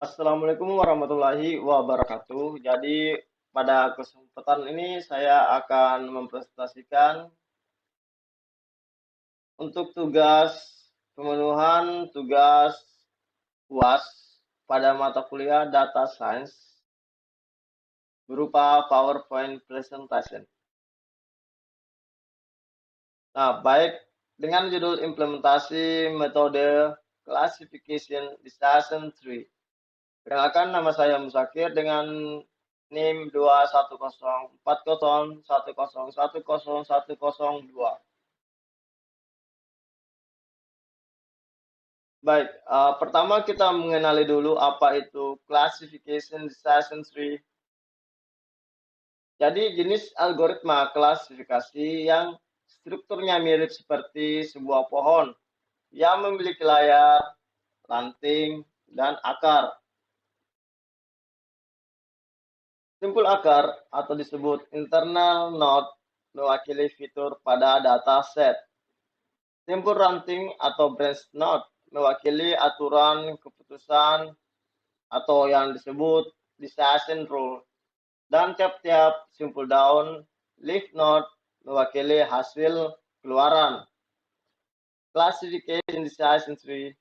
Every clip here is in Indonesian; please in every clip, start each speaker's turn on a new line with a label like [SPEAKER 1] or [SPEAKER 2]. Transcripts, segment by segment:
[SPEAKER 1] Assalamualaikum warahmatullahi wabarakatuh. Jadi pada kesempatan ini saya akan mempresentasikan untuk pemenuhan tugas UAS pada mata kuliah Data Science berupa PowerPoint presentation. Nah, baik dengan judul implementasi metode Classification Decision Tree. Perkenalkan, nama saya Musakir dengan NIM 2104010101002. Baik, pertama kita mengenali dulu apa itu classification decision tree. Jadi jenis algoritma klasifikasi yang strukturnya mirip seperti sebuah pohon yang memiliki layar, ranting, dan akar. Simpul akar atau disebut internal node mewakili fitur pada dataset. Simpul ranting atau branch node mewakili aturan keputusan atau yang disebut decision rule. Dan tiap-tiap simpul daun leaf node mewakili hasil keluaran. Classification decision tree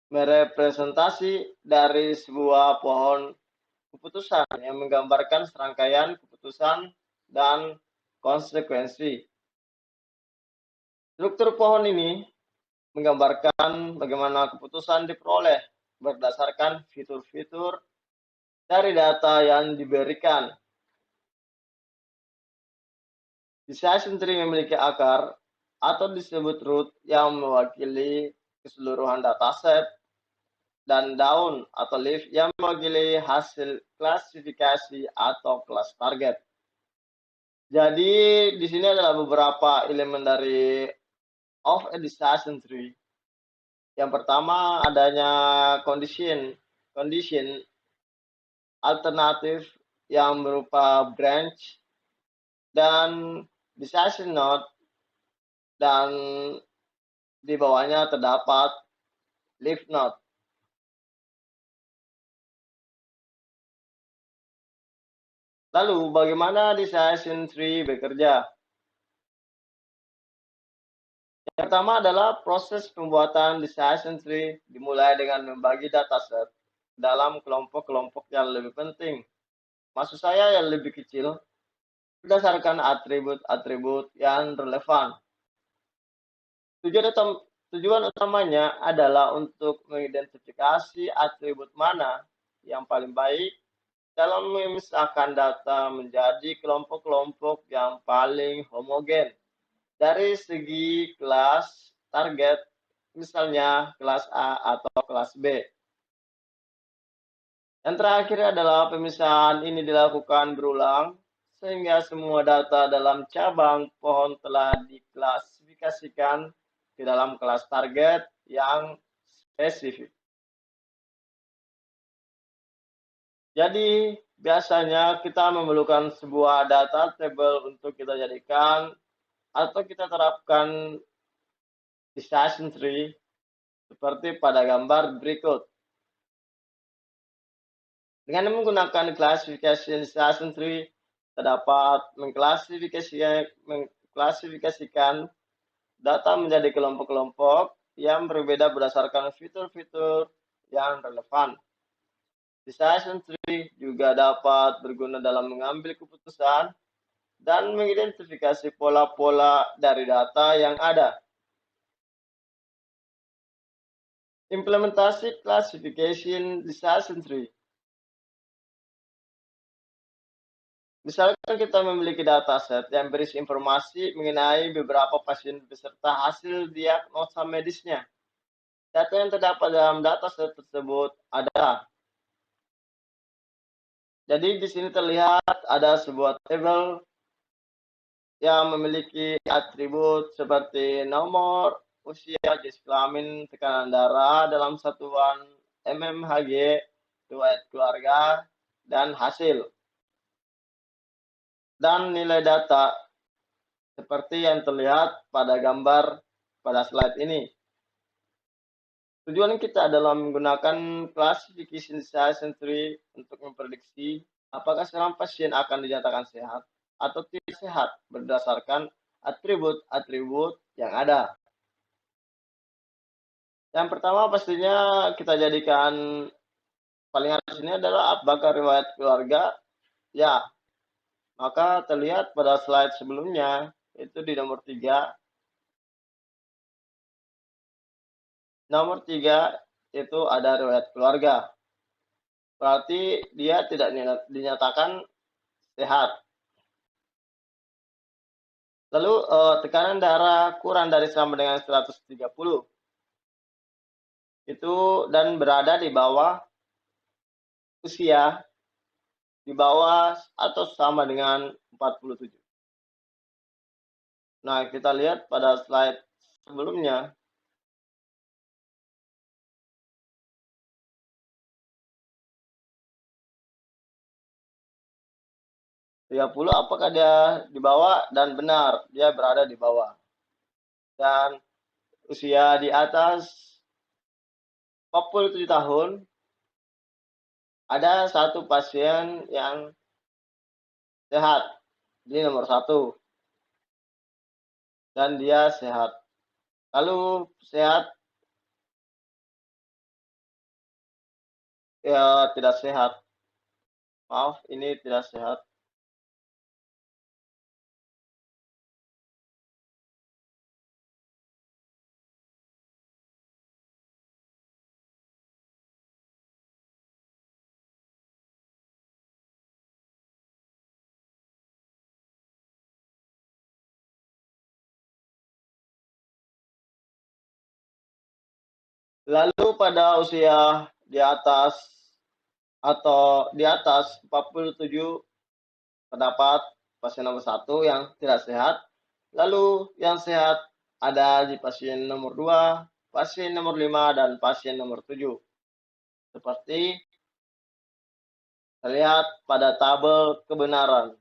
[SPEAKER 1] merepresentasi dari sebuah pohon keputusan yang menggambarkan serangkaian keputusan dan konsekuensi. Struktur pohon ini menggambarkan bagaimana keputusan diperoleh berdasarkan fitur-fitur dari data yang diberikan. Decision tree memiliki akar atau disebut root yang mewakili keseluruhan dataset dan daun atau leaf yang mewakili hasil klasifikasi atau kelas target. Jadi di sini adalah beberapa elemen dari of a decision tree. Yang pertama adanya condition alternatif yang berupa branch dan decision node, dan di bawahnya terdapat leaf node. Lalu bagaimana decision tree bekerja? Yang pertama adalah proses pembuatan decision tree dimulai dengan membagi dataset dalam kelompok-kelompok yang lebih penting. Maksud saya yang lebih kecil berdasarkan atribut-atribut yang relevan. Tujuan utamanya adalah untuk mengidentifikasi atribut mana yang paling baik dalam memisahkan data menjadi kelompok-kelompok yang paling homogen dari segi kelas target, misalnya kelas A atau kelas B. Yang terakhir adalah pemisahan ini dilakukan berulang sehingga semua data dalam cabang pohon telah diklasifikasikan ke dalam kelas target yang spesifik. Jadi biasanya kita memerlukan sebuah data table untuk kita jadikan atau kita terapkan decision tree seperti pada gambar berikut. Dengan menggunakan classification decision tree, terdapat mengklasifikasikan data menjadi kelompok-kelompok yang berbeda berdasarkan fitur-fitur yang relevan. Decision tree juga dapat berguna dalam mengambil keputusan dan mengidentifikasi pola-pola dari data yang ada. Implementasi classification decision tree. Misalkan kita memiliki dataset yang berisi informasi mengenai beberapa pasien beserta hasil diagnosa medisnya. Data yang terdapat dalam dataset tersebut adalah, jadi di sini terlihat ada sebuah tabel yang memiliki atribut seperti nomor, usia, jenis kelamin, tekanan darah dalam satuan mmHg, riwayat keluarga, dan hasil. Dan nilai data seperti yang terlihat pada gambar pada slide ini. Tujuan kita dalam menggunakan classification decision tree untuk memprediksi apakah seorang pasien akan dinyatakan sehat atau tidak sehat berdasarkan atribut-atribut yang ada. Yang pertama pastinya kita jadikan paling atas ini adalah apakah riwayat keluarga. Ya, maka terlihat pada slide sebelumnya, itu di nomor 3. Nomor 3 itu ada riwayat keluarga. Berarti dia tidak dinyatakan sehat. Lalu tekanan darah kurang dari sama dengan 130. Itu dan berada di bawah usia, di bawah atau sama dengan 47. Nah, kita lihat pada slide sebelumnya. Apakah dia di bawah? Dan benar, dia berada di bawah. Dan usia di atas 47 tahun, ada satu pasien yang sehat, ini nomor 1. Dan dia sehat. Lalu sehat, ya tidak sehat. Maaf, ini tidak sehat. Lalu pada usia di atas atau di atas 47 terdapat pasien nomor 1 yang tidak sehat. Lalu yang sehat ada di pasien nomor 2, pasien nomor 5, dan pasien nomor 7. Seperti terlihat pada tabel kebenaran.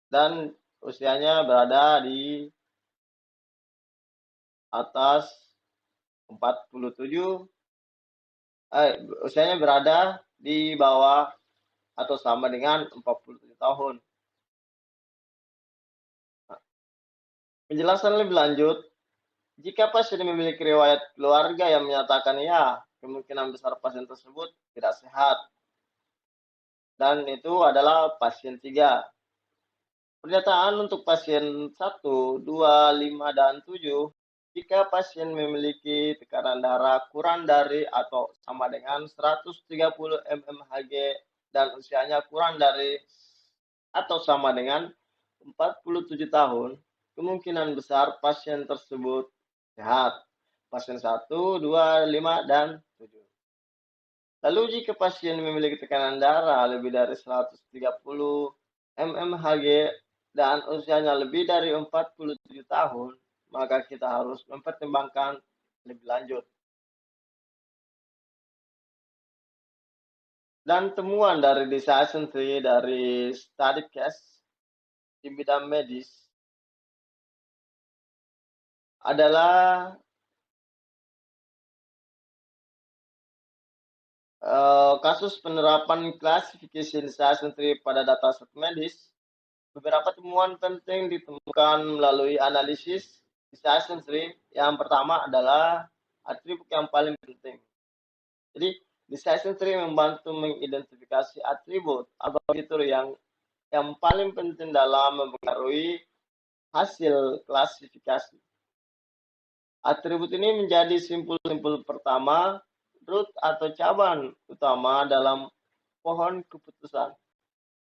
[SPEAKER 1] Dan usianya berada di atas 47, usianya berada di bawah atau sama dengan 47 tahun. Penjelasan lebih lanjut, jika pasien memiliki riwayat keluarga yang menyatakan ya, kemungkinan besar pasien tersebut tidak sehat. Dan itu adalah pasien 3. Pernyataan untuk pasien 1, 2, 5, dan 7, jika pasien memiliki tekanan darah kurang dari atau sama dengan 130 mmHg dan usianya kurang dari atau sama dengan 47 tahun, kemungkinan besar pasien tersebut sehat. Pasien 1, 2, 5, dan 7. Lalu jika pasien memiliki tekanan darah lebih dari 130 mmHg dan usianya lebih dari 47 tahun, maka kita harus mempertimbangkan lebih lanjut. Dan temuan dari decision tree dari study case di bidang medis adalah kasus penerapan classification decision tree pada dataset medis. Beberapa temuan penting ditemukan melalui analisis decision tree. Yang pertama adalah atribut yang paling penting. Jadi, decision tree membantu mengidentifikasi atribut atau fitur yang paling penting dalam mempengaruhi hasil klasifikasi. Atribut ini menjadi simpul-simpul pertama, root atau cabang utama dalam pohon keputusan,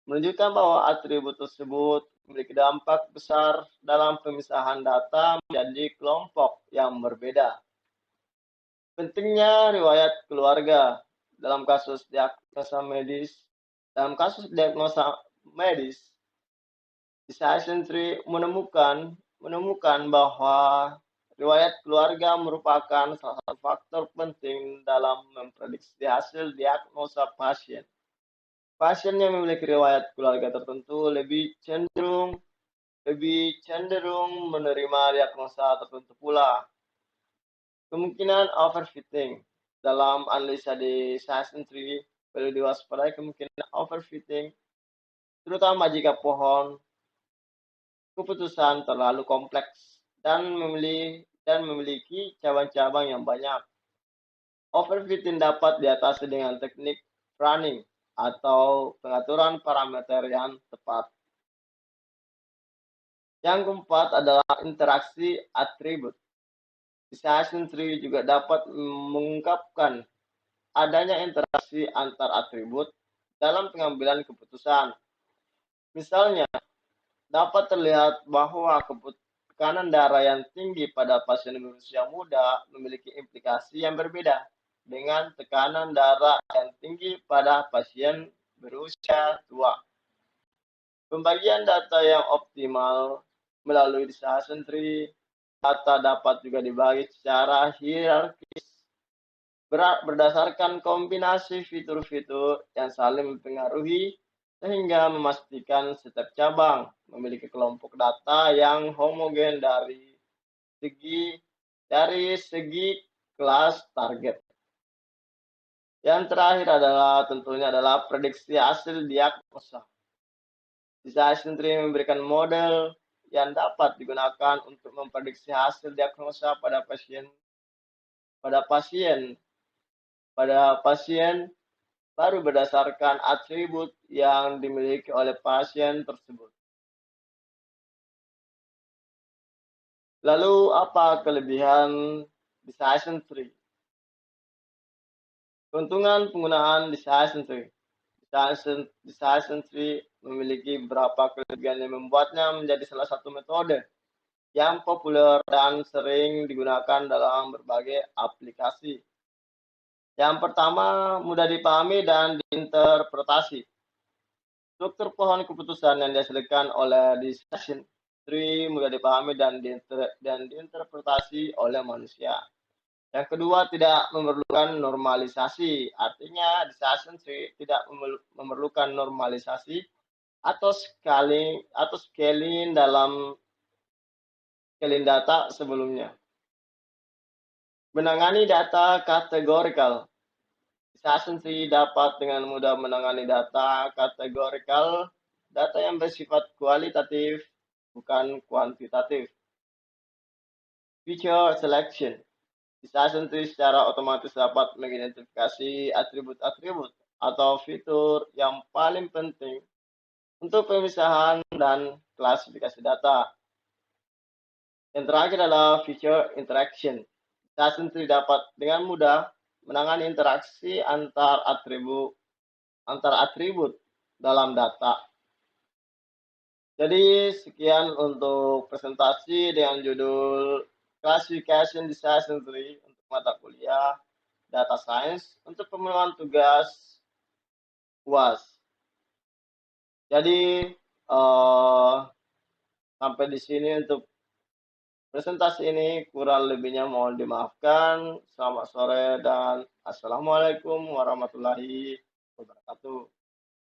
[SPEAKER 1] menunjukkan bahwa atribut tersebut memiliki dampak besar dalam pemisahan data menjadi kelompok yang berbeda. Pentingnya riwayat keluarga dalam kasus diagnosa medis. Dalam kasus diagnosa medis, decision tree menemukan bahwa riwayat keluarga merupakan salah satu faktor penting dalam memprediksi hasil diagnosa pasien. Pasien yang memiliki riwayat keluarga tertentu lebih cenderung lebih cenderung menerima diagnosa tertentu pula. Kemungkinan overfitting dalam analisa di Science Tree perlu diwaspadai kemungkinan overfitting, terutama jika pohon keputusan terlalu kompleks dan memiliki cabang-cabang yang banyak. Overfitting dapat diatasi dengan teknik pruning atau pengaturan parameter yang tepat. Yang keempat adalah interaksi atribut. Decision tree juga dapat mengungkapkan adanya interaksi antar atribut dalam pengambilan keputusan. Misalnya, dapat terlihat bahwa tekanan darah yang tinggi pada pasien berusia muda memiliki implikasi yang berbeda dengan tekanan darah yang tinggi pada pasien berusia tua. Pembagian data yang optimal melalui decision tree, data dapat juga dibagi secara hierarkis berdasarkan kombinasi fitur-fitur yang saling mempengaruhi sehingga memastikan setiap cabang memiliki kelompok data yang homogen dari segi kelas target. Yang terakhir tentunya adalah prediksi hasil diagnosa. Decision tree memberikan model yang dapat digunakan untuk memprediksi hasil diagnosa pada pasien baru berdasarkan atribut yang dimiliki oleh pasien tersebut. Lalu apa kelebihan decision tree? Keuntungan penggunaan decision tree. Decision tree memiliki beberapa kelebihan yang membuatnya menjadi salah satu metode yang populer dan sering digunakan dalam berbagai aplikasi. Yang pertama, mudah dipahami dan diinterpretasi. Struktur pohon keputusan yang dihasilkan oleh decision tree mudah dipahami dan diinterpretasi oleh manusia. Yang kedua, tidak memerlukan normalisasi. Artinya, decision tree tidak memerlukan normalisasi atau scaling dalam scaling data sebelumnya. Menangani data kategorikal. Decision tree dapat dengan mudah menangani data kategorikal, data yang bersifat kualitatif, bukan kuantitatif. Feature selection. Decision tree secara otomatis dapat mengidentifikasi atribut-atribut atau fitur yang paling penting untuk pemisahan dan klasifikasi data. Yang terakhir adalah feature interaction. Decision tree dapat dengan mudah menangani interaksi antar atribut dalam data. Jadi sekian untuk presentasi dengan judul Classification Decision Tree untuk mata kuliah Data Science untuk pemenuhan tugas UAS. Jadi sampai di sini untuk presentasi ini, kurang lebihnya mohon dimaafkan. Selamat sore dan assalamualaikum warahmatullahi wabarakatuh.